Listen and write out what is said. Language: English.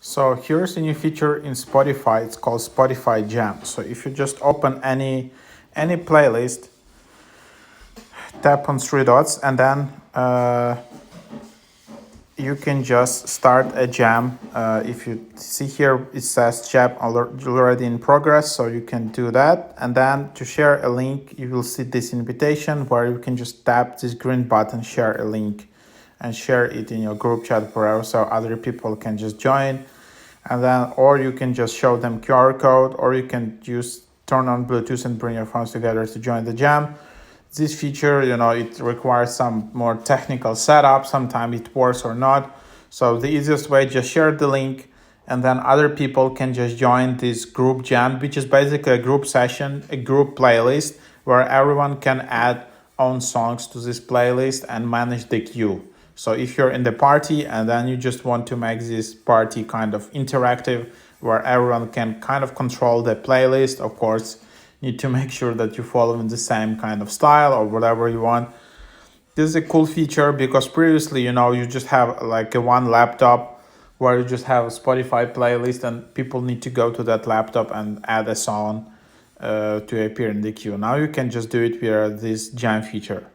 So here's a new feature in Spotify. It's called Spotify Jam. So if you just open any playlist, tap on three dots, and then you can just start a jam. If you see here, it says jam already in progress, so you can do that. And then to share a link, you will see this invitation where you can just tap this green button, share a link, and share it in your group chat wherever, so other people can just join. And then, or you can just show them QR code, or you can turn on Bluetooth and bring your phones together to join the jam. This feature, it requires some more technical setup. Sometimes it works or not. So the easiest way, just share the link, and then other people can just join this group jam, which is basically a group session, a group playlist where everyone can add own songs to this playlist and manage the queue. So if you're in the party and then you just want to make this party kind of interactive where everyone can kind of control the playlist, of course, need to make sure that you follow in the same kind of style or whatever you want. This is a cool feature because previously, you just have like a one laptop where you just have a Spotify playlist and people need to go to that laptop and add a song to appear in the queue. Now you can just do it via this jam feature.